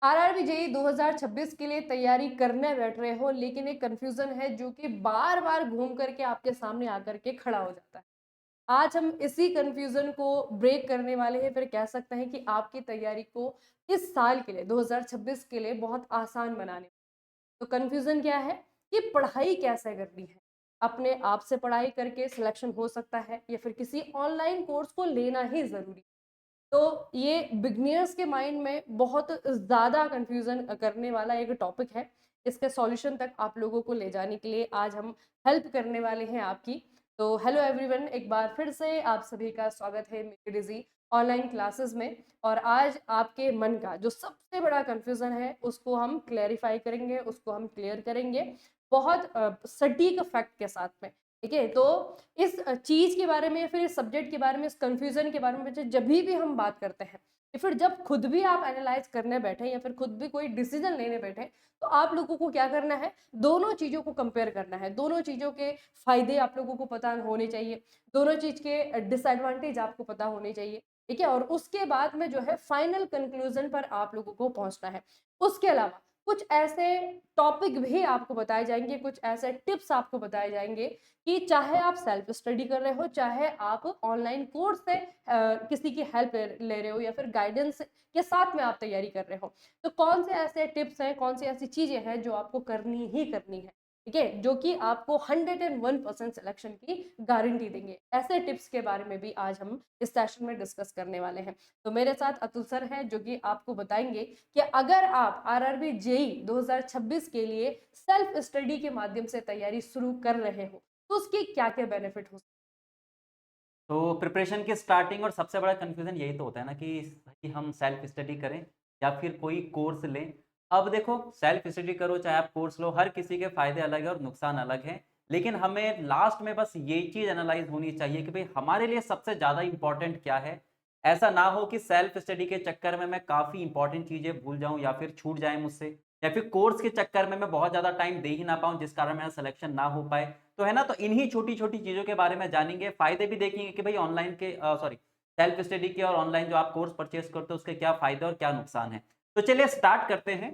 RRB JEE 2026 के लिए तैयारी करने बैठ रहे हो, लेकिन एक कंफ्यूजन है जो कि बार बार घूम करके आपके सामने आकर के खड़ा हो जाता है। आज हम इसी कंफ्यूजन को ब्रेक करने वाले हैं, फिर कह सकते हैं कि आपकी तैयारी को इस साल के लिए 2026 के लिए बहुत आसान बनाने। तो कंफ्यूजन क्या है कि पढ़ाई कैसे करनी है। अपने आप से पढ़ाई करके सिलेक्शन हो सकता है या फिर किसी ऑनलाइन कोर्स को लेना ही जरूरी। तो ये बिगिनर्स के माइंड में बहुत ज़्यादा कन्फ्यूज़न करने वाला एक टॉपिक है। इसके सॉल्यूशन तक आप लोगों को ले जाने के लिए आज हम हेल्प करने वाले हैं आपकी। तो हेलो एवरीवन, एक बार फिर से आप सभी का स्वागत है मेरी डिजी ऑनलाइन क्लासेस में। और आज आपके मन का जो सबसे बड़ा कन्फ्यूज़न है उसको हम क्लैरिफाई करेंगे, उसको हम क्लियर करेंगे बहुत सटीक फैक्ट के साथ में। ठीक है, तो इस चीज़ के बारे में या फिर इस सब्जेक्ट के बारे में, इस कन्फ्यूज़न के बारे में जब भी हम बात करते हैं या फिर जब खुद भी आप एनालाइज करने बैठे या फिर खुद भी कोई डिसीजन लेने बैठे, तो आप लोगों को क्या करना है, दोनों चीज़ों को कंपेयर करना है। दोनों चीज़ों के फायदे आप लोगों को पता होने चाहिए, दोनों चीज़ के डिसएडवांटेज आपको पता होने चाहिए। ठीक है, और उसके बाद में जो है फाइनल कंक्लूजन पर आप लोगों को पहुंचना है। उसके अलावा कुछ ऐसे टॉपिक भी आपको बताए जाएंगे, कुछ ऐसे टिप्स आपको बताए जाएंगे कि चाहे आप सेल्फ स्टडी कर रहे हो, चाहे आप ऑनलाइन कोर्स से किसी की हेल्प ले रहे हो या फिर गाइडेंस के साथ में आप तैयारी कर रहे हो, तो कौन से ऐसे टिप्स हैं, कौन सी ऐसी चीजें हैं जो आपको करनी ही करनी है। ठीक है, जो कि आपको 101% सिलेक्शन की गारंटी देंगे। ऐसे टिप्स के बारे में भी आज हम इस सेशन में डिस्कस करने वाले हैं। तो मेरे साथ अतुल सर हैं जो कि आपको बताएंगे कि अगर आप आरआरबी जेईई 2026 के लिए सेल्फ स्टडी के माध्यम से तैयारी शुरू कर रहे हो, तो उसके क्या-क्या बेनिफिट हो सकते तो प्रिपरेशन की स्टार्टिंग और सबसे बड़ा कन्फ्यूज़न यही तो होता है ना कि हम सेल्फ स्टडी करें या फिर कोई कोर्स लें। अब देखो, सेल्फ स्टडी करो चाहे आप कोर्स लो, हर किसी के फ़ायदे अलग हैं और नुकसान अलग हैं। लेकिन हमें लास्ट में बस ये चीज़ एनालाइज़ होनी चाहिए कि भई हमारे लिए सबसे ज़्यादा इम्पोर्टेंट क्या है? ऐसा ना हो कि सेल्फ स्टडी के चक्कर में मैं काफ़ी इम्पोर्टेंट चीज़ें भूल जाऊँ या फिर छूट जाएँ मुझसे, या फिर कोर्स के चक्कर में मैं बहुत ज़्यादा टाइम दे ही ना पाऊँ जिस कारण मेरा सिलेक्शन ना हो पाए। तो है ना, तो इन्हीं छोटी-छोटी चीज़ों के बारे में जानेंगे, फ़ायदे भी देखेंगे कि भई ऑनलाइन के सॉरी सेल्फ स्टडी के और ऑनलाइन जो आप कोर्स परचेज़ करते हो उसके क्या फ़ायदे और क्या नुकसान हैं। तो चलिए स्टार्ट करते हैं।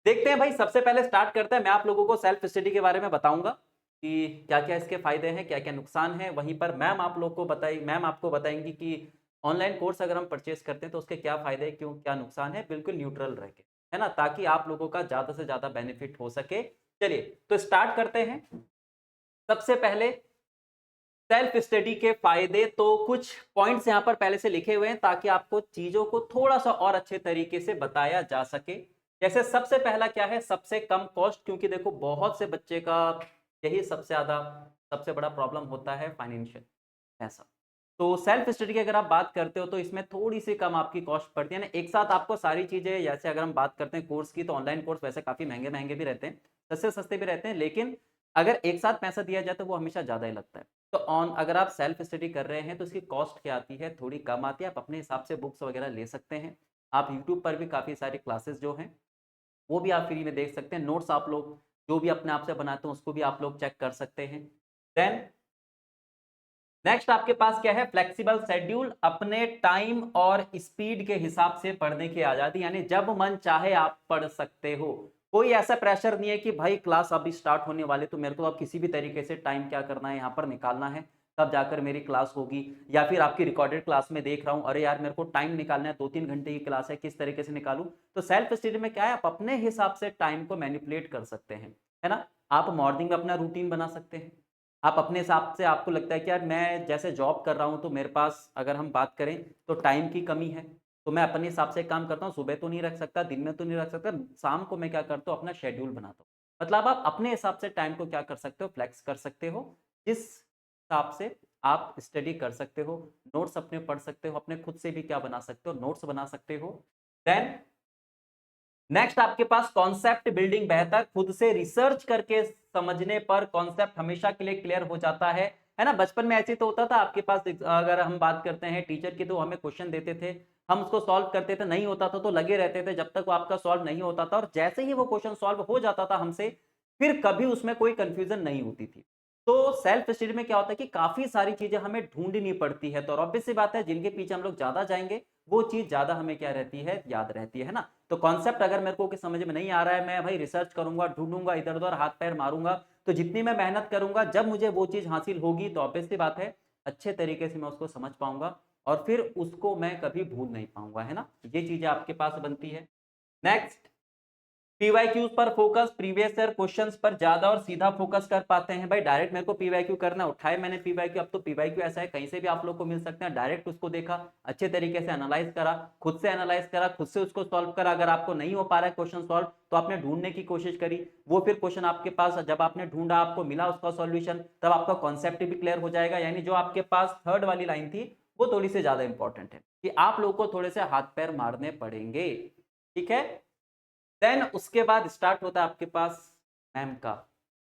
देखते हैं भाई, सबसे पहले स्टार्ट करते हैं, मैं आप लोगों को सेल्फ स्टडी के बारे में बताऊँगा कि क्या-क्या इसके फ़ायदे हैं, क्या-क्या नुकसान हैं। वहीं पर मैम आपको बताएँगी कि ऑनलाइन कोर्स अगर हम परचेज़ करते हैं तो उसके क्या फ़ायदे हैं, क्यों क्या नुकसान है, बिल्कुल न्यूट्रल रह के, है ना? ताकि आप लोगों का ज़्यादा से ज़्यादा बेनिफिट हो सके। चलिए, तो स्टार्ट करते हैं। सबसे पहले सेल्फ स्टडी के फायदे, तो कुछ पॉइंट्स यहाँ पर पहले से लिखे हुए हैं ताकि आपको चीजों को थोड़ा-सा और अच्छे तरीके से बताया जा सके। जैसे सबसे पहला क्या है, सबसे कम कॉस्ट, क्योंकि देखो बहुत से बच्चे का यही सबसे बड़ा प्रॉब्लम होता है, फाइनेंशियल पैसा। तो सेल्फ स्टडी की अगर आप बात करते हो तो इसमें थोड़ी-सी कम आपकी कॉस्ट पड़ती है ना, एक साथ आपको सारी चीज़ें, जैसे अगर हम बात करते हैं कोर्स की, तो ऑनलाइन कोर्स वैसे काफ़ी महँगे-महँगे भी रहते हैं, सस्ते-सस्ते भी रहते हैं, लेकिन अगर एक साथ पैसा दिया जाए तो वो हमेशा ज़्यादा ही लगता है। तो अगर आप सेल्फ स्टडी कर रहे हैं तो इसकी कॉस्ट क्या आती है, थोड़ी कम आती है, आप अपने हिसाब से बुक्स वगैरह ले सकते हैं। आप यूट्यूब पर भी काफ़ी सारी क्लासेस जो हैं, वो भी आप फ्री में देख सकते हैं। नोट्स आप लोग जो भी अपने आप से बनाते हैं उसको भी आप लोग चेक कर सकते हैं। देन नेक्स्ट आपके पास क्या है, फ्लेक्सिबल शेड्यूल, अपने टाइम और स्पीड के हिसाब से पढ़ने की आजादी, यानी जब मन चाहे आप पढ़ सकते हो। कोई ऐसा प्रेशर नहीं है कि भाई क्लास अभी स्टार्ट होने वाले तो मेरे को अब किसी भी तरीके से टाइम क्या करना है, यहाँ पर निकालना है, तब जाकर मेरी क्लास होगी। या फिर आपकी रिकॉर्डेड क्लास में देख रहा हूँ, अरे यार मेरे को टाइम निकालना है, 2-3 घंटे की क्लास है, किस तरीके से निकालूं? तो सेल्फ स्टडी में क्या है, आप अपने हिसाब से टाइम को मैनिपुलेट कर सकते हैं, है ना? आप मॉर्निंग में अपना रूटीन बना सकते हैं। आप अपने हिसाब से, आपको लगता है कि यार मैं जैसे जॉब कर रहा हूँ तो मेरे पास, अगर हम बात करें तो टाइम की कमी है, तो मैं अपने हिसाब से काम करता हूँ, सुबह तो नहीं रख सकता, दिन में तो नहीं रख सकता, शाम को मैं क्या करता हूँ, अपना शेड्यूल बनाता हूँ। मतलब आप अपने हिसाब से टाइम को क्या कर सकते हो, फ्लेक्स कर सकते हो, जिस हिसाब से आप स्टडी कर सकते हो, नोट्स अपने पढ़ सकते हो, अपने खुद से भी क्या बना सकते हो, नोट्स बना सकते हो। देन नेक्स्ट आपके पास कॉन्सेप्ट बिल्डिंग, बेहतर खुद से रिसर्च करके समझने पर कॉन्सेप्ट हमेशा के लिए क्लियर हो जाता है ना? बचपन में ऐसे तो होता था आपके पास, अगर हम बात करते हैं टीचर की, तो हमें क्वेश्चन देते थे, हम उसको सॉल्व करते थे, नहीं होता था तो लगे रहते थे जब तक वो आपका सॉल्व नहीं होता था, और जैसे ही वो क्वेश्चन सॉल्व हो जाता था हमसे, फिर कभी उसमें कोई कंफ्यूजन नहीं होती थी। तो सेल्फ स्टडी में क्या होता है कि काफी सारी चीजें हमें ढूंढनी पड़ती है, तो ऑब्वियस सी बात है, जिनके पीछे हम लोग ज्यादा जाएंगे वो चीज़ ज़्यादा हमें क्या रहती है, याद रहती है ना? तो कॉन्सेप्ट अगर मेरे को कि समझ में नहीं आ रहा है, मैं भाई रिसर्च करूँगा, ढूँढूँगा, इधर-उधर हाथ-पैर मारूँगा, तो जितनी मैं मेहनत करूँगा, जब मुझे वो चीज़ हासिल होगी तो ऑब्वियस सी बात है, अच्छे तरीके से मैं उसको समझ पाऊँगा और फिर उसको मैं कभी भूल नहीं पाऊँगा, है ना? ये चीज़ें आपके पास बनती है। नेक्स्ट, पीवाईक्यूज पर फोकस, प्रीवियस ईयर क्वेश्चंस पर ज्यादा और सीधा फोकस कर पाते हैं। भाई डायरेक्ट मेरे को पीवाईक्यू करना, उठाए मैंने पीवाईक्यू, अब तो पीवाईक्यू ऐसा है कहीं से भी आप लोग को मिल सकते हैं, डायरेक्ट उसको देखा, अच्छे तरीके से एनालाइज करा, खुद से एनालाइज करा, खुद से उसको सॉल्व करा। अगर आपको नहीं हो पा रहा है क्वेश्चन सॉल्व, तो आपने ढूंढने की कोशिश करी, वो फिर क्वेश्चन आपके पास जब आपने ढूंढा, आपको मिला उसका सॉल्यूशन, तब आपका कॉन्सेप्ट भी क्लियर हो जाएगा। यानी जो आपके पास थर्ड वाली लाइन थी, वो थोड़ी सी ज्यादा इंपॉर्टेंट है कि आप लोगों को थोड़े से हाथ पैर मारने पड़ेंगे, ठीक है। देन उसके बाद स्टार्ट होता है आपके पास मैम का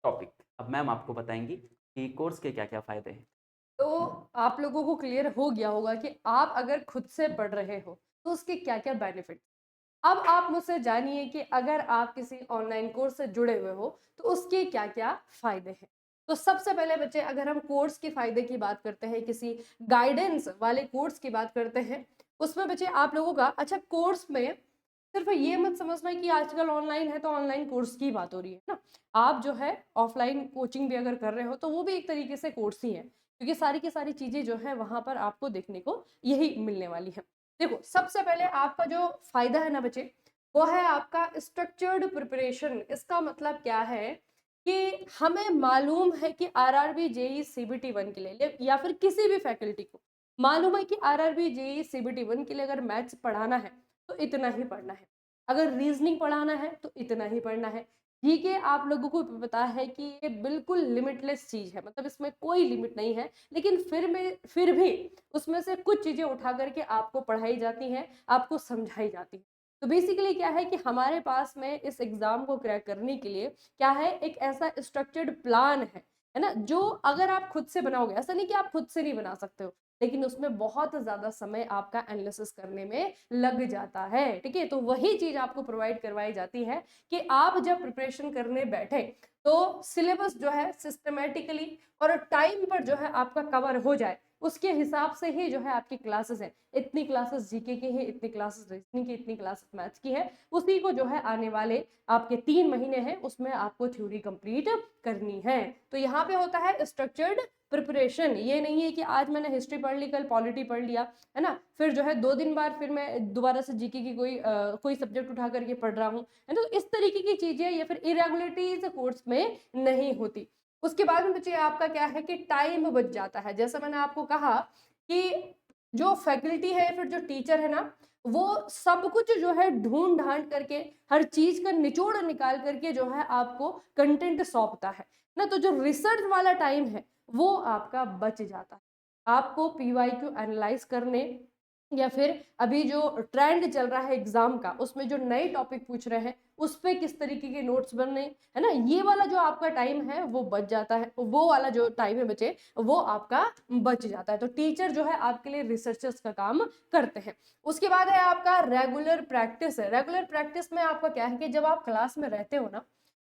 टॉपिक। अब मैम आपको बताएंगी कि कोर्स के क्या क्या फायदे हैं। तो आप लोगों को क्लियर हो गया होगा कि आप अगर खुद से पढ़ रहे हो तो उसके क्या-क्या बेनिफिट। अब आप मुझसे जानिए कि अगर आप किसी ऑनलाइन कोर्स से जुड़े हुए हो तो उसके क्या-क्या फायदे हैं। तो सबसे पहले बच्चे, अगर हम कोर्स के फायदे की बात करते हैं, किसी गाइडेंस वाले कोर्स की बात करते हैं, उसमें बच्चे आप लोगों का अच्छा कोर्स में सिर्फ ये मत समझना कि आजकल ऑनलाइन है तो ऑनलाइन कोर्स की बात हो रही है ना। आप जो है ऑफलाइन कोचिंग भी अगर कर रहे हो तो वो भी एक तरीके से कोर्स ही है, क्योंकि सारी की सारी चीजें जो है वहां पर आपको देखने को यही मिलने वाली है। देखो, सबसे पहले आपका जो फायदा है ना बच्चे, वो है आपका स्ट्रक्चर्ड प्रिपरेशन। इसका मतलब क्या है कि हमें मालूम है कि आरआरबी जेई सीबीटी 1 के लिए या फिर किसी भी फैकल्टी को मालूम है कि आरआरबी जेई सीबीटी 1 के लिए अगर मैथ्स पढ़ाना है तो इतना ही पढ़ना है, अगर रीजनिंग पढ़ाना है तो इतना ही पढ़ना है। जीके आप लोगों को पता है कि ये बिल्कुल लिमिटलेस चीज है, मतलब इसमें कोई लिमिट नहीं है, लेकिन फिर भी उसमें से कुछ चीजें उठा करके आपको पढ़ाई जाती हैं, आपको समझाई जाती हैं। तो बेसिकली क्या है कि हमारे पास में इस एग्जाम को क्रैक करने के लिए क्या है, एक ऐसा स्ट्रक्चर्ड प्लान है ना, जो अगर आप खुद से बनाओगे, ऐसा नहीं कि आप खुद से नहीं बना सकते हो, लेकिन उसमें बहुत ज्यादा समय आपका एनालिसिस करने में लग जाता है, ठीक है। तो वही चीज आपको प्रोवाइड करवाई जाती है कि आप जब प्रिपरेशन करने बैठे तो सिलेबस जो है सिस्टमेटिकली और टाइम पर जो है आपका कवर हो जाए, उसके हिसाब से ही जो है आपकी क्लासेस है। इतनी क्लासेस जीके की है, इतनी क्लासेस रीजनिंग की, इतनी क्लासेस मैथ्स की है, उसी को जो है आने वाले आपके 3 महीने हैं उसमें आपको थ्योरी कंप्लीट करनी है। तो यहाँ पे होता है स्ट्रक्चर्ड प्रिपरेशन। ये नहीं है कि आज मैंने हिस्ट्री पढ़ ली, कल पॉलिटी पढ़ लिया, है ना, फिर जो है 2 दिन बाद फिर मैं दोबारा से जीके की कोई सब्जेक्ट उठा करके पढ़ रहा हूँ, है ना। तो इस तरीके की चीजें या फिर इरेगुलरिटीज कोर्स में नहीं होती। उसके बाद में बच्चे आपका क्या है कि टाइम बच जाता है। जैसा मैंने आपको कहा कि जो फैकल्टी है, फिर जो टीचर है ना, वो सब कुछ जो है ढूंढ ढांड करके हर चीज का निचोड़ निकाल करके जो है आपको कंटेंट सौंपता है ना। तो जो रिसर्च वाला टाइम है वो आपका बच जाता है। आपको पीवाईक्यू एनालाइज करने या फिर अभी जो ट्रेंड चल रहा है एग्जाम का, उसमें जो नए टॉपिक पूछ रहे हैं उस पे किस तरीके के नोट्स बनने, है ना, ये वाला जो आपका टाइम है वो बच जाता है। वो वाला जो टाइम है बचे, वो आपका बच जाता है। तो टीचर जो है आपके लिए रिसर्चर्स का काम करते हैं। उसके बाद है आपका रेगुलर प्रैक्टिस है। रेगुलर प्रैक्टिस में आपका क्या है कि जब आप क्लास में रहते हो ना,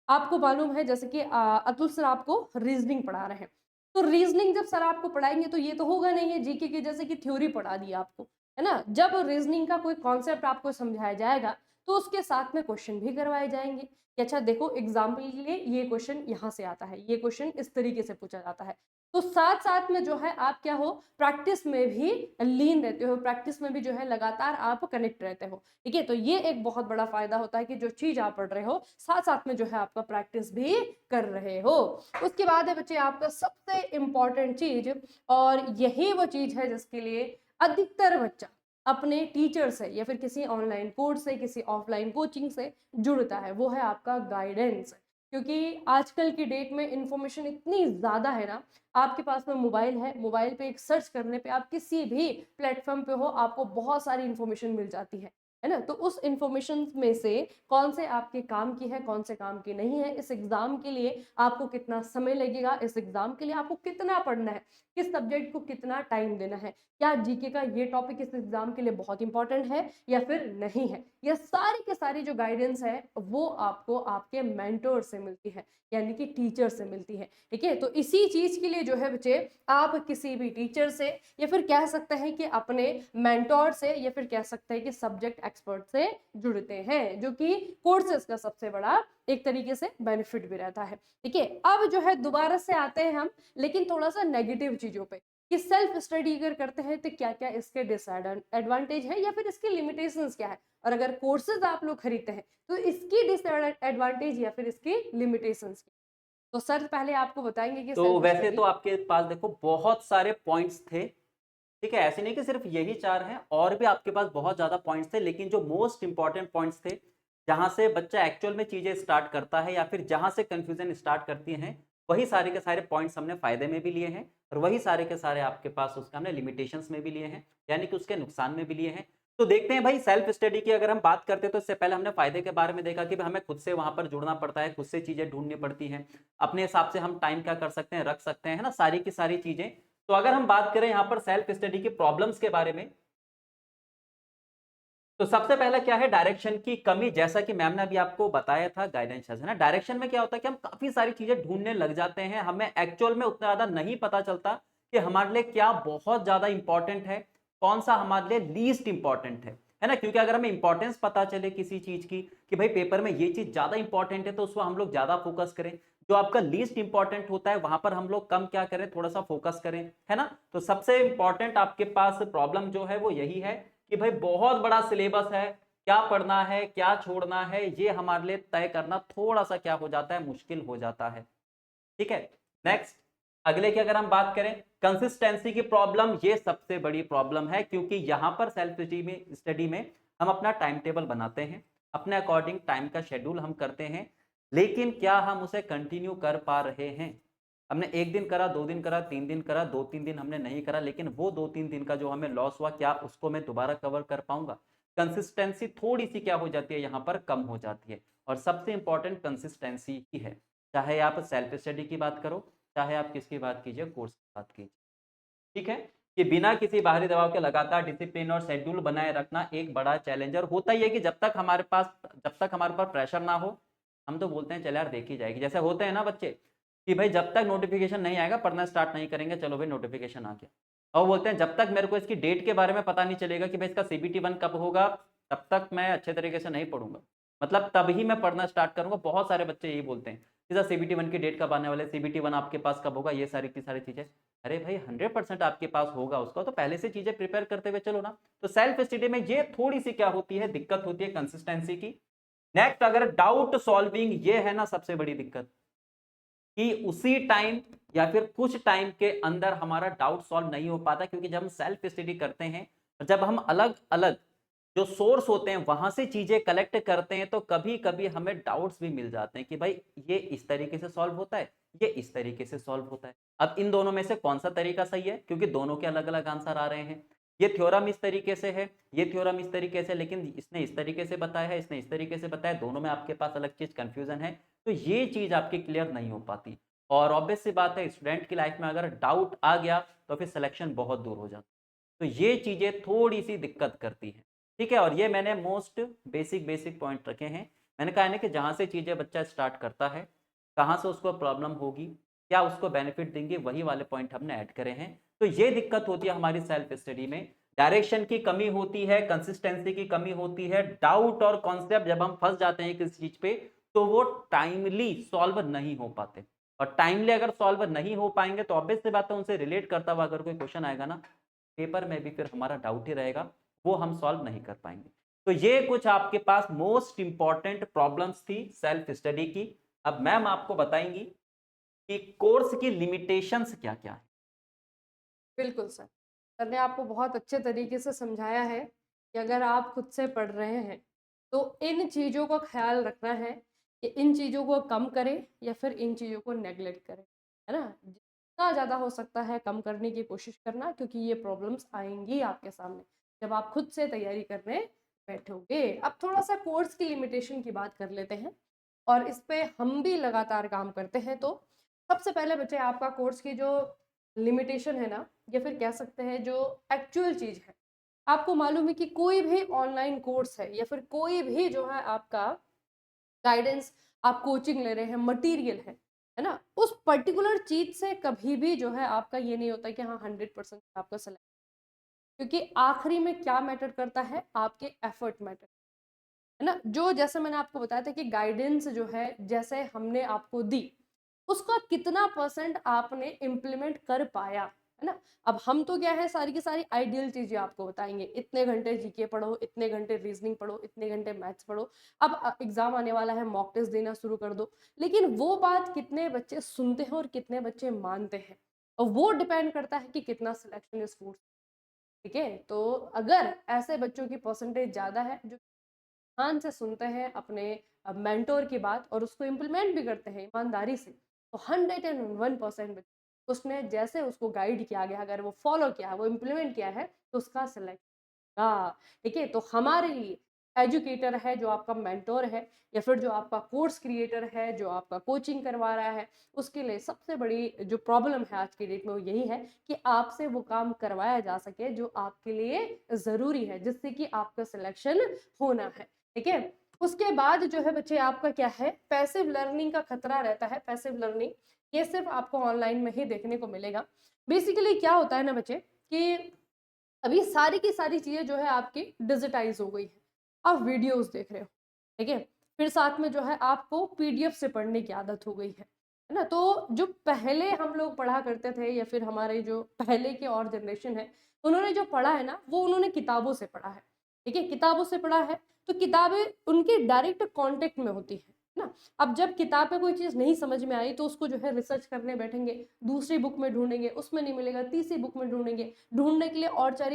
आपको मालूम है जैसे कि अतुल सर आपको रीजनिंग पढ़ा रहे हैं, तो रीजनिंग जब सर आपको पढ़ाएंगे तो ये तो होगा नहीं है जीके की जैसे कि थ्योरी पढ़ा दी आपको, है ना। जब रीजनिंग का कोई कॉन्सेप्ट आपको समझाया जाएगा तो उसके साथ में क्वेश्चन भी करवाए जाएंगे कि अच्छा देखो, एग्जाम्पल के लिए ये क्वेश्चन यहाँ से आता है, ये क्वेश्चन इस तरीके से पूछा जाता है। तो साथ साथ में जो है आप क्या हो, प्रैक्टिस में भी लीन रहते हो, प्रैक्टिस में भी जो है लगातार आप कनेक्ट रहते हो, ठीक है। तो ये एक बहुत बड़ा फायदा होता है कि जो चीज आप पढ़ रहे हो साथ साथ में जो है आपका प्रैक्टिस भी कर रहे हो। उसके बाद है बच्चे आपका सबसे इंपॉर्टेंट चीज, और यही वो चीज है जिसके लिए अधिकतर बच्चा अपने टीचर से या फिर किसी ऑनलाइन कोर्स से, किसी ऑफलाइन कोचिंग से जुड़ता है, वो है आपका गाइडेंस। क्योंकि आजकल की डेट में इंफॉर्मेशन इतनी ज्यादा है ना, आपके पास में मोबाइल है, मोबाइल पे एक सर्च करने पे आप किसी भी प्लेटफॉर्म पे हो, आपको बहुत सारी इंफॉर्मेशन मिल जाती है। है ना? तो उस इंफॉर्मेशन में से कौन से आपके काम की है, कौन से काम की नहीं है, इस एग्जाम के लिए आपको कितना समय लगेगा, इस एग्जाम के लिए आपको कितना पढ़ना है, किस सब्जेक्ट को कितना टाइम देना है, क्या जीके का ये टॉपिक इस एग्जाम के लिए बहुत इंपॉर्टेंट है या फिर नहीं है, ये सारी के सारी जो गाइडेंस है वो आपको आपके मेंटोर से मिलती है, यानी कि टीचर से मिलती है। ठीक है, तो इसी चीज के लिए जो है बच्चे, आप किसी भी टीचर से या फिर कह सकते हैं कि अपने मेंटोर से या फिर कह सकते हैं कि सब्जेक्ट एक्सपर्ट से जुड़ते हैं, जो कि कोर्सेज का सबसे बड़ा एक तरीके से बेनिफिट भी रहता है। ठीक है, अब जो है दोबारा से आते हैं हम, लेकिन थोड़ा सा नेगेटिव चीजों पे, कि सेल्फ स्टडी अगर करते हैं तो क्या क्या इसके डिसएडवांटेज है या फिर इसकी लिमिटेशंस क्या है, और अगर कोर्सेज आप लोग खरीदते हैं तो इसकी डिसएडवांटेज या फिर इसकी लिमिटेशंस। तो सर पहले आपको बताएंगे कि तो सेल्फ वैसे स्टडी। तो आपके पास देखो बहुत सारे पॉइंट्स थे, ठीक है, ऐसे नहीं कि सिर्फ यही 4 हैं, और भी आपके पास बहुत ज़्यादा पॉइंट्स थे, लेकिन जो मोस्ट इंपॉर्टेंट पॉइंट्स थे, जहाँ से बच्चा एक्चुअल में चीज़ें स्टार्ट करता है या फिर जहाँ से कन्फ्यूज़न स्टार्ट करती हैं, वही सारे के सारे पॉइंट्स हमने फ़ायदे में भी लिए हैं और वही सारे के सारे आपके पास उसका हमने लिमिटेशंस में भी लिए हैं, यानी कि उसके नुकसान में भी लिए हैं। तो देखते हैं भाई, सेल्फ स्टडी की अगर हम बात करते हैं तो इससे पहले हमने फ़ायदे के बारे में देखा कि भाई हमें खुद से वहाँ पर जुड़ना पड़ता है, खुद से चीज़ें ढूँढनी पड़ती हैं, अपने हिसाब से हम टाइम क्या कर सकते हैं, रख सकते हैं, है ना? सारी की सारी चीज़ें। तो अगर हम बात करें यहाँ पर सेल्फ स्टडी की प्रॉब्लम्स के बारे में, तो सबसे पहला क्या है, डायरेक्शन की कमी। जैसा कि मैम ने अभी आपको बताया था गाइडेंस है ना, डायरेक्शन में क्या होता है कि हम काफी सारी चीजें ढूंढने लग जाते हैं, हमें एक्चुअल में उतना ज्यादा नहीं पता चलता कि हमारे लिए क्या बहुत ज्यादा इंपॉर्टेंट है, कौन सा हमारे लिए लीस्ट इंपॉर्टेंट है ना? क्योंकि अगर हमें इंपॉर्टेंस पता चले किसी चीज की कि भाई पेपर में ये चीज ज्यादा इंपॉर्टेंट है, तो उस पर हम लोग ज्यादा फोकस करें। जो आपका लीस्ट इंपॉर्टेंट होता है वहां पर हम लोग कम क्या करें, थोड़ा सा फोकस करें, है ना? तो सबसे इंपॉर्टेंट आपके पास प्रॉब्लम जो है वो यही है कि भाई बहुत बड़ा सिलेबस है, क्या पढ़ना है क्या छोड़ना है ये हमारे लिए तय करना थोड़ा सा क्या हो जाता है, मुश्किल हो जाता है। ठीक है, नेक्स्ट, अगले की अगर हम बात करें, कंसिस्टेंसी की प्रॉब्लम, ये सबसे बड़ी प्रॉब्लम है, क्योंकि यहां पर सेल्फ स्टडी में हम अपना टाइम टेबल बनाते हैं, अपने अकॉर्डिंग टाइम का शेड्यूल हम करते हैं, लेकिन क्या हम उसे कंटिन्यू कर पा रहे हैं? हमने 1 दिन करा, 2 दिन करा, 3 दिन करा, 2-3 दिन हमने नहीं करा, लेकिन वो 2-3 दिन का जो हमें लॉस हुआ, क्या उसको मैं दोबारा कवर कर पाऊंगा? कंसिस्टेंसी थोड़ी सी क्या हो जाती है, यहाँ पर कम हो जाती है। और सबसे इंपॉर्टेंट कंसिस्टेंसी ही है, चाहे आप सेल्फ स्टडी की बात करो, चाहे आप किसकी बात कीजिए, कोर्स की बात कीजिए। ठीक है, कि बिना किसी बाहरी दबाव के लगातार डिसिप्लिन और शेड्यूल बनाए रखना एक बड़ा चैलेंजर होता ही है, कि जब तक हमारे पास प्रेशर ना हो, हम तो बोलते हैं चल यार देखी जाएगी, जैसे होते हैं ना बच्चे कि भाई जब तक नोटिफिकेशन नहीं आएगा पढ़ना स्टार्ट नहीं करेंगे, चलो भाई नोटिफिकेशन आ गया। और बोलते हैं जब तक मेरे को इसकी डेट के बारे में पता नहीं चलेगा कि भाई इसका सीबीटी 1 कब होगा, तब तक मैं अच्छे तरीके से नहीं पढ़ूंगा, मतलब तभी मैं पढ़ना स्टार्ट करूंगा। बहुत सारे बच्चे यही बोलते हैं कि सर सीबीटी 1 की डेट कब आने वाले, सीबीटी 1 आपके पास कब होगा, ये सारी की सारी चीजें। अरे भाई 100% आपके पास होगा उसका, तो पहले से चीजें प्रिपेयर करते हुए चलो ना। तो सेल्फ स्टडी में ये थोड़ी सी क्या होती है, दिक्कत होती है कंसिस्टेंसी की। नेक्स्ट, अगर डाउट सॉल्विंग, ये है ना सबसे बड़ी दिक्कत, कि उसी टाइम या फिर कुछ टाइम के अंदर हमारा डाउट सॉल्व नहीं हो पाता, क्योंकि जब हम सेल्फ स्टडी करते हैं, जब हम अलग अलग जो सोर्स होते हैं वहां से चीजें कलेक्ट करते हैं, तो कभी कभी हमें डाउट्स भी मिल जाते हैं कि भाई ये इस तरीके से सॉल्व होता है, ये इस तरीके से सॉल्व होता है। अब इन दोनों में से कौन सा तरीका सही है, क्योंकि दोनों के अलग अलग आंसर आ रहे हैं। ये थ्योरम इस तरीके से है, ये थ्योरम इस तरीके से, लेकिन इसने इस तरीके से बताया है, इसने इस तरीके से बताया, दोनों में आपके पास अलग चीज कंफ्यूजन है, तो ये चीज आपकी क्लियर नहीं हो पाती। और ऑब्वियस सी बात है, स्टूडेंट की लाइफ में अगर डाउट आ गया तो फिर सिलेक्शन बहुत दूर हो जाता है, तो ये चीजें थोड़ी सी दिक्कत करती है। ठीक है, और ये मैंने मोस्ट बेसिक बेसिक पॉइंट रखे हैं। मैंने कहा है ना कि जहाँ से चीज़ें बच्चा स्टार्ट करता है, कहाँ से उसको प्रॉब्लम होगी, क्या उसको बेनिफिट देंगे, वही वाले पॉइंट हमने ऐड करे हैं। तो ये दिक्कत होती है हमारी सेल्फ स्टडी में, डायरेक्शन की कमी होती है, कंसिस्टेंसी की कमी होती है, डाउट और कॉन्सेप्ट जब हम फंस जाते हैं किसी चीज पे, तो वो टाइमली सॉल्व नहीं हो पाते। और टाइमली अगर सॉल्व नहीं हो पाएंगे तो ऑब्वियस सी बात है, उनसे रिलेट करता हुआ अगर कोई क्वेश्चन आएगा ना पेपर में भी, फिर हमारा डाउट ही रहेगा, वो हम सॉल्व नहीं कर पाएंगे। तो ये कुछ आपके पास मोस्ट इंपॉर्टेंट प्रॉब्लम्स थी सेल्फ स्टडी की। अब मैम आपको बताएंगी कि कोर्स की लिमिटेशंस क्या क्या है। बिल्कुल सर। सर ने आपको बहुत अच्छे तरीके से समझाया है कि अगर आप खुद से पढ़ रहे हैं, तो इन चीज़ों का ख़्याल रखना है कि इन चीज़ों को कम करें या फिर इन चीज़ों को नेगलेक्ट करें, है ना? जितना ज़्यादा हो सकता है कम करने की कोशिश करना, क्योंकि ये प्रॉब्लम्स आएँगी आपके सामने, जब आप खुद से तैयारी करने बैठोगे। अब थोड़ा सा कोर्स की लिमिटेशन की बात कर लेते हैं और इस पे हम भी लगातार काम करते हैं। तो सबसे पहले बच्चे आपका कोर्स की जो लिमिटेशन है ना, या फिर कह सकते हैं जो एक्चुअल चीज है, आपको मालूम है कि कोई भी ऑनलाइन कोर्स है या फिर कोई भी जो है आपका गाइडेंस, आप कोचिंग ले रहे हैं, मटेरियल है ना, उस पर्टिकुलर चीज से कभी भी जो है आपका ये नहीं होता कि हाँ 100% आपका सेलेक्ट, क्योंकि आखिरी में क्या मैटर करता है, आपके एफर्ट मैटर, है ना। जो जैसे मैंने आपको बताया था कि गाइडेंस जो है जैसे हमने आपको दी, उसका कितना परसेंट आपने इम्प्लीमेंट कर पाया, है ना। अब हम तो क्या है, सारी की सारी आइडियल चीजें आपको बताएंगे, इतने घंटे जीके पढ़ो, इतने घंटे रीजनिंग पढ़ो, इतने घंटे मैथ्स पढ़ो, अब एग्जाम आने वाला है, मॉक टेस्ट देना शुरू कर दो। लेकिन वो बात कितने बच्चे सुनते हैं और कितने बच्चे मानते हैं, और वो डिपेंड करता है कि कितना सिलेक्शन इस कोर्स। ठीक है, तो अगर ऐसे बच्चों की परसेंटेज ज्यादा है जो ध्यान से सुनते हैं अपने मेंटोर की बात और उसको इम्प्लीमेंट भी करते हैं ईमानदारी से, तो 101% उसने जैसे उसको गाइड किया गया, अगर वो फॉलो किया, वो इम्प्लीमेंट किया है, तो उसका सिलेक्ट। हाँ, ठीक है, तो हमारे लिए एजुकेटर है जो आपका मेंटोर है, या फिर जो आपका कोर्स क्रिएटर है जो आपका कोचिंग करवा रहा है, उसके लिए सबसे बड़ी जो प्रॉब्लम है आज की डेट में वो यही है कि आपसे वो काम करवाया जा सके जो आपके लिए ज़रूरी है, जिससे कि आपका सिलेक्शन होना है। ठीक है, उसके बाद जो है बच्चे आपका क्या है, पैसिव लर्निंग का खतरा रहता है। पैसिव लर्निंग ये सिर्फ आपको ऑनलाइन में ही देखने को मिलेगा। बेसिकली क्या होता है ना बच्चे, कि अभी सारी की सारी चीजें जो है आपकी डिजिटाइज हो गई है, आप वीडियोस देख रहे हो, ठीक है, फिर साथ में जो है आपको पीडीएफ से पढ़ने की आदत हो गई है ना। तो जो पहले हम लोग पढ़ा करते थे या फिर हमारे जो पहले के और जनरेशन है, उन्होंने जो पढ़ा है ना वो उन्होंने किताबों से पढ़ा है। ठीक है, किताबों से पढ़ा है, तो किताबें उनके डायरेक्ट कांटेक्ट में होती है ना। अब जब किताब पे कोई चीज नहीं समझ में आई तो उसको जो है रिसर्च करने बैठेंगे, दूसरी बुक में ढूंढेंगे, उसमें नहीं मिलेगा, तीसरी बुक में ढूंढेंगे, ढूंढने के लिए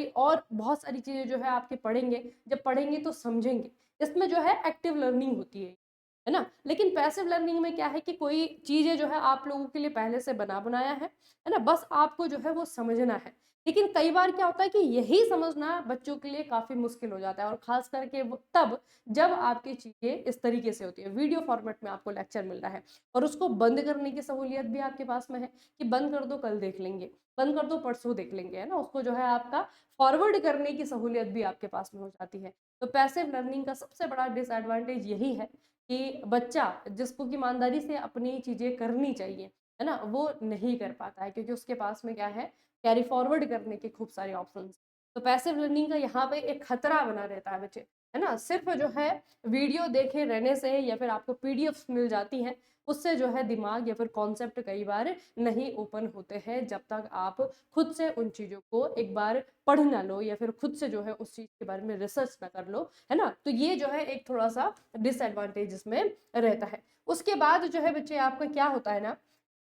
और बहुत सारी चीजें जो है आपके पढ़ेंगे, जब पढ़ेंगे तो समझेंगे। इसमें जो है एक्टिव लर्निंग होती है ना। लेकिन पैसिव लर्निंग में क्या है कि कोई चीजें जो है आप लोगों के लिए पहले से बना बनाया है ना, बस आपको जो है वो समझना है। लेकिन कई बार क्या होता है कि यही समझना बच्चों के लिए काफी मुश्किल हो जाता है, और खास करके तब जब आपकी चीजें इस तरीके से होती है, वीडियो फॉर्मेट में आपको लेक्चर मिल रहा है और उसको बंद करने की सहूलियत भी आपके पास में है कि बंद कर दो कल देख लेंगे, बंद कर दो परसों देख लेंगे, है ना। उसको जो है आपका फॉरवर्ड करने की सहूलियत भी आपके पास में हो जाती है। तो पैसिव लर्निंग का सबसे बड़ा डिसएडवांटेज यही है कि बच्चा जिसको की ईमानदारी से अपनी चीजें करनी चाहिए, है ना, वो नहीं कर पाता है, क्योंकि उसके पास में क्या है, कैरी फॉरवर्ड करने के खूब सारे ऑप्शंस। तो पैसिव लर्निंग का यहाँ पे एक खतरा बना रहता है बच्चे, है ना। सिर्फ जो है वीडियो देखे रहने से या फिर आपको पीडीएफ मिल जाती हैं, उससे जो है दिमाग या फिर कॉन्सेप्ट कई बार नहीं ओपन होते हैं, जब तक आप खुद से उन चीजों को एक बार पढ़ ना लो या फिर खुद से जो है उस चीज के बारे में रिसर्च ना कर लो, है ना। तो ये जो है एक थोड़ा सा डिसएडवांटेज इसमें रहता है। उसके बाद जो है बच्चे आपका क्या होता है ना,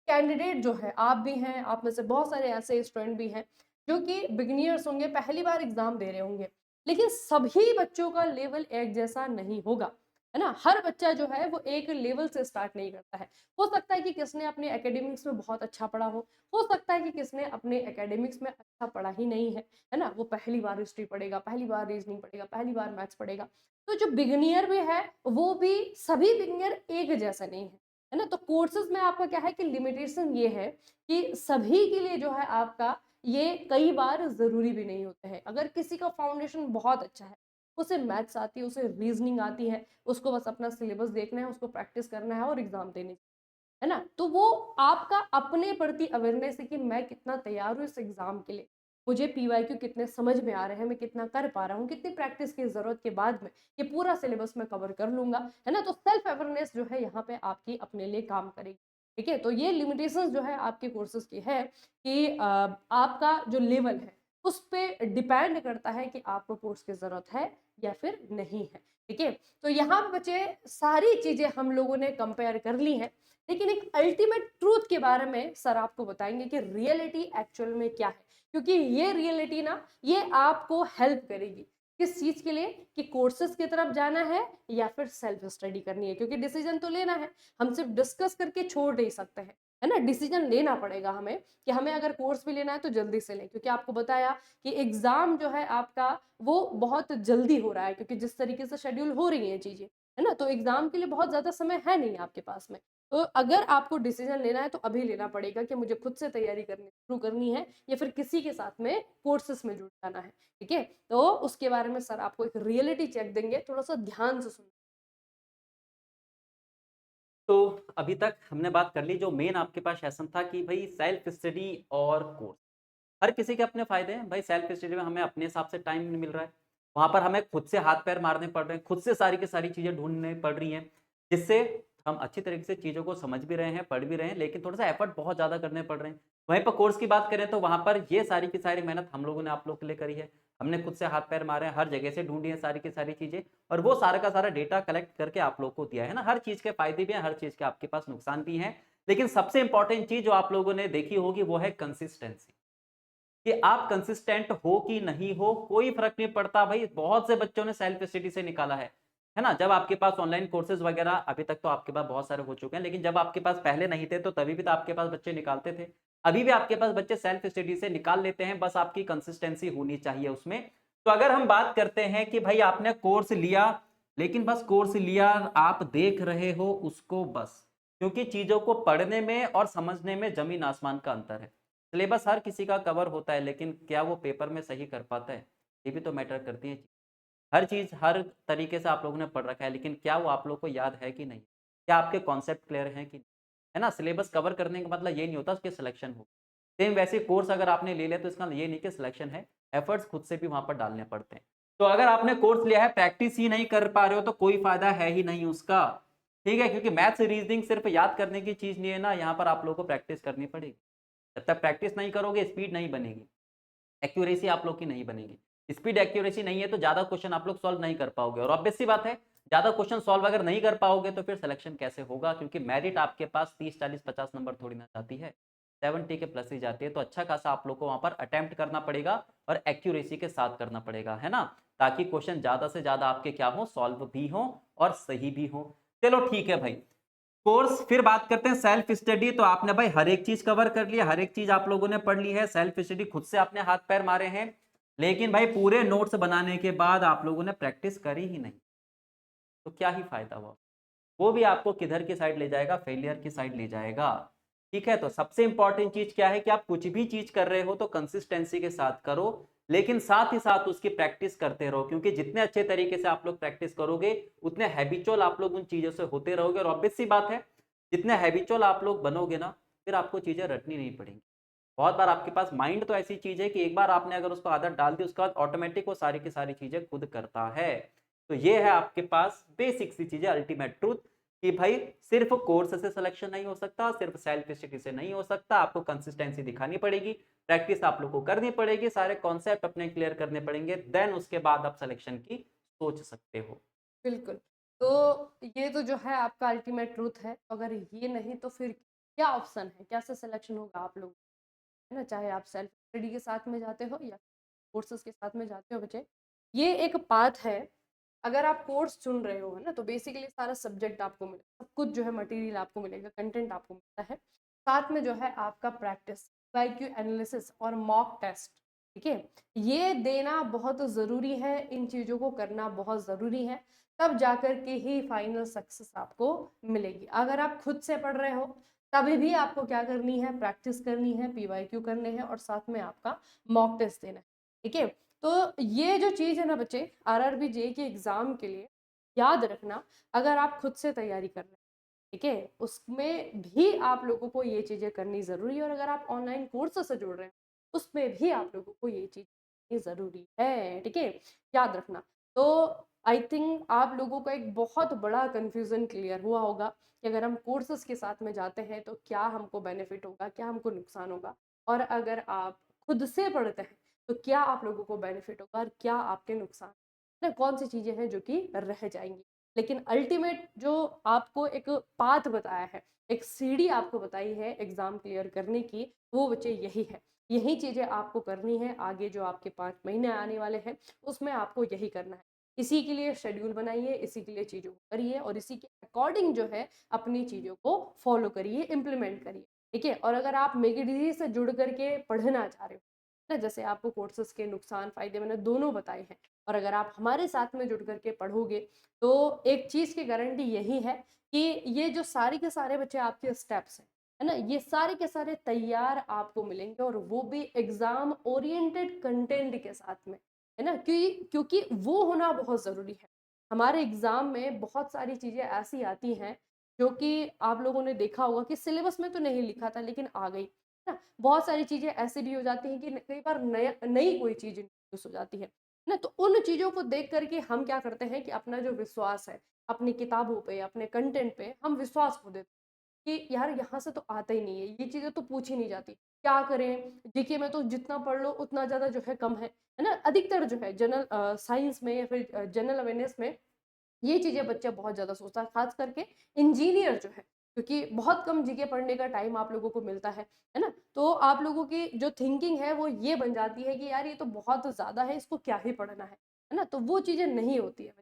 कैंडिडेट जो है, आप भी हैं, आप में से बहुत सारे ऐसे स्टूडेंट भी हैं जो कि बिगिनियर्स होंगे, पहली बार एग्जाम दे रहे होंगे, लेकिन सभी बच्चों का लेवल एक जैसा नहीं होगा, है ना। हर बच्चा जो है वो एक लेवल से स्टार्ट नहीं करता है। हो सकता है कि किसने अपने एकेडमिक्स में बहुत अच्छा पढ़ा हो सकता है कि किसने अपने एकेडमिक्स में अच्छा पढ़ा ही नहीं है ना। वो पहली बार हिस्ट्री पढ़ेगा, पहली बार रीजनिंग पढ़ेगा, पहली बार मैथ्स पढ़ेगा। तो जो बिगिनियर भी है वो भी, सभी बिगिनियर एक जैसा नहीं है ना। तो कोर्सेज में आपका क्या है कि लिमिटेशन ये है कि सभी के लिए जो है आपका ये कई बार जरूरी भी नहीं होते हैं। अगर किसी का फाउंडेशन बहुत अच्छा है, उसे मैथ्स आती है, उसे रीजनिंग आती है, उसको बस अपना सिलेबस देखना है, उसको प्रैक्टिस करना है और एग्जाम देने, है ना। तो वो आपका अपने प्रति अवेयरनेस है कि मैं कितना तैयार हूँ इस एग्जाम के लिए, मुझे पीवाईक्यू कितने समझ में आ रहे हैं, मैं कितना कर पा रहा हूँ, कितनी प्रैक्टिस की जरूरत के बाद में ये पूरा सिलेबस मैं कवर कर लूंगा, है ना। तो सेल्फ अवेयरनेस जो है यहाँ पे आपकी अपने लिए काम करेगी। ठीक है, तो ये लिमिटेशंस जो है आपके कोर्सेज की है कि आपका जो लेवल है उस पे डिपेंड करता है कि आपको कोर्स की जरूरत है या फिर नहीं है। ठीक है, तो यहाँ पे बच्चे सारी चीजें हम लोगों ने कंपेयर कर ली हैं, लेकिन एक अल्टीमेट ट्रूथ के बारे में सर आपको बताएंगे कि रियलिटी एक्चुअल में क्या है, क्योंकि ये रियलिटी ना ये आपको हेल्प करेगी किस चीज के लिए, कि कोर्सेज की तरफ जाना है या फिर सेल्फ स्टडी करनी है, क्योंकि डिसीजन तो लेना है, हम सिर्फ डिस्कस करके छोड़ नहीं सकते हैं। है ना? डिसीजन लेना पड़ेगा हमें कि हमें अगर कोर्स भी लेना है तो जल्दी से लें, क्योंकि आपको बताया कि एग्ज़ाम जो है आपका वो बहुत जल्दी हो रहा है, क्योंकि जिस तरीके से शेड्यूल हो रही हैं चीज़ें, है ना? तो एग्ज़ाम के लिए बहुत ज़्यादा समय है नहीं आपके पास में। तो अगर आपको डिसीजन लेना है तो अभी लेना पड़ेगा कि मुझे खुद से तैयारी करनी शुरू करनी है या फिर किसी के साथ में कोर्सेज़ में जुड़ जाना है, ठीक है? तो उसके बारे में सर आपको एक रियलिटी चेक देंगे, थोड़ा-सा ध्यान से सुन। तो अभी तक हमने बात कर ली, जो मेन आपके पास सेशन था कि भई सेल्फ स्टडी और कोर्स। हर किसी के अपने फ़ायदे हैं। भाई सेल्फ स्टडी में हमें अपने हिसाब से टाइम मिल रहा है। वहाँ पर हमें खुद से हाथ-पैर मारने पड़ रहे हैं, खुद से सारी की सारी चीज़ें ढूँढनी पड़ रही हैं, जिससे हम अच्छी तरीके से चीज़ों को समझ भी रहे हैं, पढ़ भी रहे हैं, लेकिन थोड़ा-सा एफर्ट बहुत ज़्यादा करने पड़ रहे हैं। वहीं पर कोर्स की बात करें तो वहाँ पर ये सारी की सारी मेहनत हम लोगों ने आप लोग के लिए करी है। हमने खुद से हाथ-पैर मारे हैं, हर जगह से ढूँढी है सारी की सारी चीज़ें और वो सारा का सारा डेटा कलेक्ट करके आप लोग को दिया है ना। हर चीज़ के फ़ायदे भी हैं, हर चीज़ के आपके पास नुकसान भी हैं। लेकिन सबसे इम्पोर्टेंट चीज़ जो आप लोगों ने देखी होगी वो है कंसिस्टेंसी। कि आप कंसिस्टेंट हो कि नहीं हो, कोई फ़र्क नहीं पड़ता भाई, बहुत से बच्चों ने सेल्फ स्टडी से निकाला है ना? जब आपके पास ऑनलाइन कोर्सेज़ वगैरह अभी तक तो आपके पास बहुत सारे हो चुके हैं, लेकिन जब आपके पास पहले नहीं थे, तो तभी भी तो आपके पास बच्चे निकालते थे। अभी भी आपके पास बच्चे सेल्फ स्टडी से निकाल लेते हैं, बस आपकी कंसिस्टेंसी होनी चाहिए उसमें। तो अगर हम बात करते हैं कि भाई आपने कोर्स लिया, लेकिन बस कोर्स लिया, आप देख रहे हो उसको बस, क्योंकि चीज़ों को पढ़ने में और समझने में ज़मीन-आसमान का अंतर है। सिलेबस हर किसी का कवर होता है, लेकिन क्या वो पेपर में सही कर पाता है? ये भी तो मैटर करती है। हर चीज़ हर तरीके से आप लोगों ने पढ़ रखा है, लेकिन क्या वो आप लोग को याद है कि नहीं? क्या आपके कॉन्सेप्ट क्लियर हैं कि नहीं? है ना? सिलेबस कवर करने का मतलब ये नहीं होता कि सिलेक्शन हो। सेम वैसे कोर्स अगर आपने ले लिया तो इसका ये नहीं कि सिलेक्शन है, एफर्ट्स खुद से भी वहाँ पर डालने पड़ते हैं। तो अगर आपने कोर्स लिया है, प्रैक्टिस ही नहीं कर पा रहे हो तो कोई फ़ायदा है ही नहीं उसका, ठीक है? क्योंकि मैथ्स, रीज़निंग सिर्फ़ याद करने की चीज़ नहीं है ना, यहाँ पर आप लोगों को प्रैक्टिस करनी पड़ेगी। जब तक प्रैक्टिस नहीं करोगे, स्पीड नहीं बनेगी, एक्यूरेसी आप लोग की नहीं बनेगी। स्पीड एक्यूरेसी नहीं है तो ज़्यादा क्वेश्चन आप लोग सॉल्व नहीं कर पाओगे और ऑब्वियस सी बात है, ज़्यादा क्वेश्चन सॉल्व अगर नहीं कर पाओगे तो फिर सिलेक्शन कैसे होगा? क्योंकि मेरिट आपके पास 30, 40, 50 नंबर थोड़ी ना जाती है, 70 के प्लस ही जाती है। तो अच्छा खासा आप लोग को वहाँ पर अटेम्प्ट करना पड़ेगा और एक्यूरेसी के साथ करना पड़ेगा, है ना? ताकि क्वेश्चन ज़्यादा से ज़्यादा आपके क्या हों, सॉल्व भी हों और सही भी हों। चलो ठीक है भाई। कोर्स फिर बात करते हैं सेल्फ स्टडी। तो आपने भाई हर एक चीज कवर कर लिया, हर एक चीज आप लोगों ने पढ़ ली है, सेल्फ स्टडी खुद से आपने हाथ पैर मारे हैं, लेकिन भाई पूरे नोट्स बनाने के बाद आप लोगों ने प्रैक्टिस करी ही नहीं, तो क्या ही फायदा हुआ? वो भी आपको किधर की साइड ले जाएगा? फेलियर की साइड ले जाएगा। ठीक है? तो सबसे इंपॉर्टेंट चीज़ क्या है कि आप कुछ भी चीज़ कर रहे हो तो कंसिस्टेंसी के साथ करो, लेकिन साथ ही साथ उसकी प्रैक्टिस करते रहो, क्योंकि जितने अच्छे तरीके से आप लोग प्रैक्टिस करोगे, उतने हैबिचुअल आप लोग उन चीज़ों से होते रहोगे और ऑब्वियस सी बात है, जितने हैबिचुअल आप लोग बनोगे ना, फिर आपको चीज़ें रटनी नहीं पड़ेंगी। बहुत बार आपके पास माइंड तो ऐसी चीज़ है कि एक बार आपने अगर उसको आदत डाल दी, उसके बाद ऑटोमेटिक वो सारी की सारी चीज़ें खुद करता है। तो ये है आपके पास बेसिक सी चीज़ें, अल्टीमेट ट्रुथ कि भाई सिर्फ कोर्स से सिलेक्शन नहीं हो सकता, सिर्फ सेल्फ स्टडी से नहीं हो सकता, आपको कंसिस्टेंसी दिखानी पड़ेगी, प्रैक्टिस आप लोग को करनी पड़ेगी, सारे कॉन्सेप्ट अपने क्लियर करने पड़ेंगे, देन उसके बाद आप सिलेक्शन की सोच सकते हो। बिल्कुल। तो ये तो जो है आपका अल्टीमेट ट्रुथ है, अगर ये नहीं तो फिर क्या ऑप्शन है? कैसे सिलेक्शन होगा आप लोग, है ना? चाहे आप सेल्फ स्टडी के साथ में जाते हो या कोर्सेज़ के साथ में जाते हो बच्चे। ये एक पाथ है, अगर आप कोर्स चुन रहे हो, है ना? तो बेसिकली सारा सब्जेक्ट आपको मिलेगा, सब कुछ जो है मटेरियल आपको मिलेगा, कंटेंट आपको मिलता है। साथ में जो है आपका प्रैक्टिस, आईक्यू एनालिसिस और मॉक टेस्ट, ठीक है? ये देना बहुत ज़रूरी है, इन चीज़ों को करना बहुत ज़रूरी है, तब जाकर के ही फाइनल सक्सेस आपको मिलेगी। अगर आप खुद से पढ़ रहे हो, तभी भी आपको क्या करनी है? प्रैक्टिस करनी है, पीवाईक्यू करने हैं और साथ में आपका मॉक टेस्ट देना है, ठीक है? तो ये जो चीज़ है ना बच्चे, आरआरबी जेईई के एग्ज़ाम के लिए याद रखना, अगर आप खुद से तैयारी कर रहे हैं, ठीक है? उसमें भी आप लोगों को ये चीज़ें करनी ज़रूरी है और अगर आप ऑनलाइन कोर्स से जुड़ रहे हैं, उसमें भी आप लोगों को ये चीज़ करनी ज़रूरी है, ठीक है? याद रखना। तो आई थिंक आप लोगों का एक बहुत बड़ा कन्फ्यूज़न क्लियर हुआ होगा कि अगर हम कोर्सेज़ के साथ में जाते हैं, तो क्या हमको बेनिफिट होगा, क्या हमको नुकसान होगा? और अगर आप खुद से पढ़ते हैं, तो क्या आप लोगों को बेनिफिट होगा और क्या आपके नुकसान, ना कौन-सी चीज़ें हैं जो कि रह जाएँगी। लेकिन अल्टीमेट जो आपको एक पाथ बताया है, एक सीढ़ी आपको बताई है एग्ज़ाम क्लियर करने की, वो बच्चे यही है। यही चीज़ें आपको करनी है, आगे जो आपके 5 महीने आने वाले हैं, उसमें आपको यही करना है। इसी के लिए शेड्यूल बनाइए, इसी के लिए चीज़ों को करिए और इसी के अकॉर्डिंग जो है अपनी चीज़ों को फ़ॉलो करिए, इम्प्लीमेंट करिए। ठीक है? और अगर आप मेक इट ईज़ी से जुड़ करके पढ़ना चाह रहे हो, ना जैसे आपको कोर्सेज़ के नुकसान, फ़ायदे मैंने दोनों बताए हैं और अगर आप हमारे साथ में जुड़ कर के पढ़ोगे, तो एक चीज़ की गारंटी यही है कि ये जो सारे के सारे बच्चे आपके स्टेप्स हैं, है ना? ये सारे के सारे तैयार आपको मिलेंगे और वो भी एग्ज़ाम ओरिएंटेड कंटेंट के साथ में, है ना? क्योंकि वो होना बहुत ज़रूरी है। हमारे एग्ज़ाम में बहुत सारी चीज़ें ऐसी आती हैं जो कि आप लोगों ने देखा होगा कि सिलेबस में तो नहीं लिखा था लेकिन आ गई, है ना? बहुत सारी चीज़ें ऐसी भी हो जाती हैं कि न कई बार नया नई कोई चीज़ इंट्रोड्यूस हो जाती है ना? तो उन चीज़ों को देख कर के हम क्या करते हैं कि अपना जो विश्वास है, अपनी किताबों पे, अपने कंटेंट पे हम विश्वास खो देते हैं कि यार यहाँ से तो आता ही नहीं है, ये चीज़ें तो पूछी नहीं जाती। क्या करें? जीके में तो जितना पढ़ लो उतना ज़्यादा जो है कम है ना? अधिकतर जो है जनरल साइंस में या फिर जनरल अवेयरनेस में ये चीज़ें बच्चा बहुत ज़्यादा सोचता है, ख़ास करके इंजीनियर जो है, क्योंकि बहुत कम जीके पढ़ने का टाइम आप लोगों को मिलता है ना? तो आप लोगों की जो थिंकिंग है वो ये बन जाती है कि यार ये तो बहुत ज़्यादा है, इसको क्या ही पढ़ना है ना? तो वो चीज़ें नहीं होती है।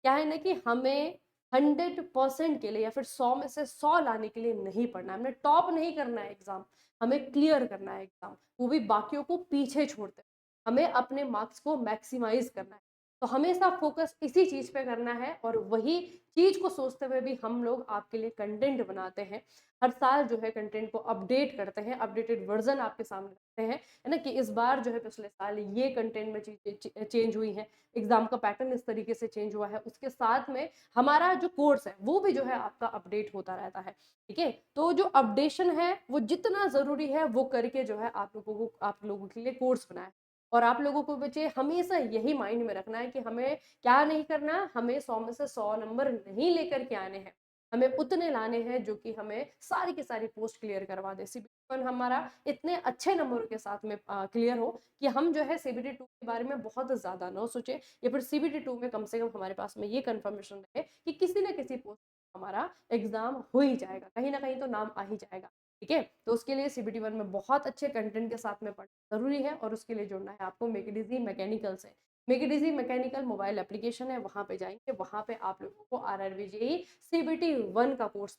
क्या है ना कि हमें 100% के लिए या फिर 100 में से 100 लाने के लिए नहीं पढ़ना है, हमें टॉप नहीं करना है एग्ज़ाम, हमें क्लियर करना है एग्ज़ाम, वो भी बाकियों को पीछे छोड़ते हुए। हमें अपने मार्क्स को मैक्सिमाइज़ करना है। तो हमेशा फ़ोकस इसी चीज़ पे करना है और वही चीज़ को सोचते हुए भी हम लोग आपके लिए कंटेंट बनाते हैं। हर साल जो है कंटेंट को अपडेट करते हैं, अपडेटेड वर्ज़न आपके सामने रखते हैं, है ना? कि इस बार जो है पिछले साल ये कंटेंट में चीज़ें चेंज हुई हैं, एग्ज़ाम का पैटर्न इस तरीके से चेंज हुआ है। उसके साथ में हमारा जो कोर्स है, वो भी जो है आपका अपडेट होता रहता है, ठीक है? तो जो अपडेशन है, वो जितना ज़रूरी है, वो करके जो है आप लोगों के लिए कोर्स बनाया है। और आप लोगों को बच्चे हमेशा यही माइंड में रखना है कि हमें क्या नहीं करना, हमें 100 में से 100 नंबर नहीं लेकर के आने हैं। हमें उतने लाने हैं जो कि हमें सारी की सारी पोस्ट क्लियर करवा दे। सीबीटी 1 हमारा इतने अच्छे नंबरों के साथ में क्लियर हो कि हम जो है सीबीटी 2 के बारे में बहुत ज़्यादा ना सोचें या फिर सीबीटी 2 में कम से कम हमारे पास में ये कन्फर्मेशन रहे कि किसी न किसी पोस्ट हमारा एग्ज़ाम हो ही जाएगा। कहीं न कहीं तो नाम आ ही जाएगा। ठीक है? तो उसके लिए सीबीटी 1 में बहुत अच्छे कंटेंट के साथ में पढ़ना ज़रूरी है और उसके लिए जुड़ना है आपको मेक इट ईज़ी मैकेनिकल से। Make it easy mechanical mobile application है, वहाँ पे जाएँगे, वहाँ पे आप लोगों को आरआरबी जेईई सीबीटी 1 का कोर्स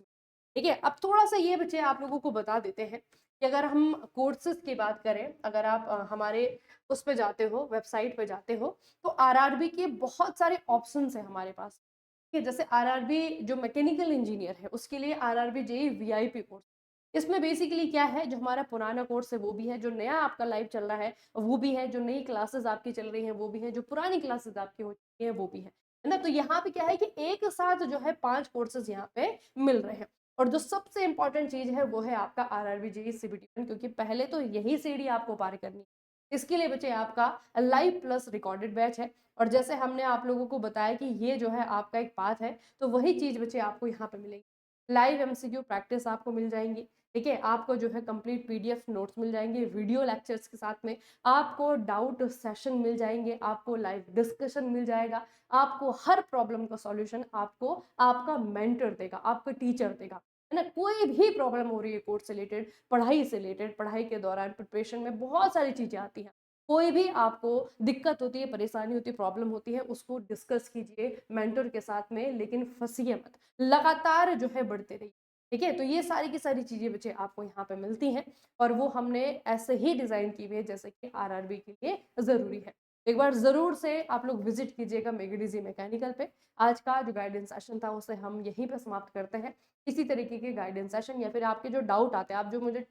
ठीक है? अब थोड़ा-सा ये बच्चे आप लोगों को बता देते हैं कि अगर हम कोर्सेज़ की बात करें, अगर आप हमारे उस पे जाते हो, वेबसाइट पे जाते हो, तो आरआरबी के बहुत सारे ऑप्शंस हैं हमारे पास। ठीक है? जैसे आरआरबी जो मैकेनिकल इंजीनियर है, उसके लिए आरआरबी जेईई वीआईपी कोर्स इसमें बेसिकली क्या है, जो हमारा पुराना कोर्स है वो भी है, जो नया आपका लाइव चल रहा है वो भी है, जो नई क्लासेस आपकी चल रही हैं वो भी है, जो पुरानी क्लासेस आपकी हो चुकी हैं वो भी है ना? तो यहाँ पे क्या है कि एक साथ जो है 5 कोर्सेज़ यहाँ पे मिल रहे हैं और जो सबसे इम्पोर्टेंट चीज़ है वो है आपका आरआरबी जेईई सीबीटी 1 क्योंकि पहले तो यही सीढ़ी आपको पार करनी है। इसके लिए बच्चे आपका लाइव प्लस रिकॉर्डेड बैच है और जैसे हमने आप लोगों को बताया कि ये जो है आपका एक पाथ है, तो वही चीज़ बच्चे आपको यहाँ पे मिलेगी। लाइव एमसीक्यू प्रैक्टिस आपको मिल जाएँगी, ठीक है? आपको जो है कंप्लीट पीडीएफ नोट्स मिल जाएँगे, वीडियो लेक्चर्स के साथ में आपको डाउट सेशन मिल जाएँगे, आपको लाइव डिस्कशन मिल जाएगा, आपको हर प्रॉब्लम का सॉल्यूशन आपको आपका मेंटर देगा, आपका टीचर देगा, है ना? कोई भी प्रॉब्लम हो रही है कोर्स से रिलेटेड, पढ़ाई के दौरान प्रिपरेशन में बहुत सारी चीज़ें आती हैं। कोई भी आपको दिक्कत होती है, परेशानी होती है, प्रॉब्लम होती है, उसको डिस्कस कीजिए मेंटर के साथ में, लेकिन फँसिए मत। लगातार जो है बढ़ते रहिए। ठीक है? तो ये सारी की सारी चीज़ें बच्चे आपको यहाँ पे मिलती हैं और वो हमने ऐसे ही डिज़ाइन की हुई है जैसे कि आरआरबी के लिए ज़रूरी है। एक बार ज़रूर से आप लोग विज़िट कीजिएगा मेक इट ईज़ी मैकेनिकल पे। आज का जो गाइडेंस सेशन था उसे हम यहीं पे समाप्त करते हैं। इसी तरीके के गाइडेंस सेशन या फिर आपके जो डाउट आते हैं, आप जो मुझे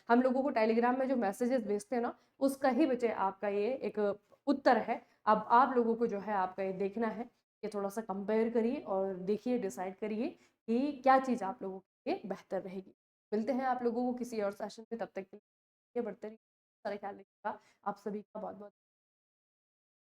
हम लोगों को टेलीग्राम में जो मैसेजेस भेजते हैं ना, उसका ही बच्चे आपका ये एक उत्तर है। अब आप लोगों को जो है आपका ये देखना है, ये थोड़ा-सा कंपेयर करिए और देखिए डिसाइड करिए कि क्या चीज़ आप लोगों के लिए बेहतर रहेगी। मिलते हैं आप लोगों को किसी और सेशन में, तब तक के लिए बढ़ते रहिए। सारा ख्याल रखिएगा। आप सभी का बहुत-बहुत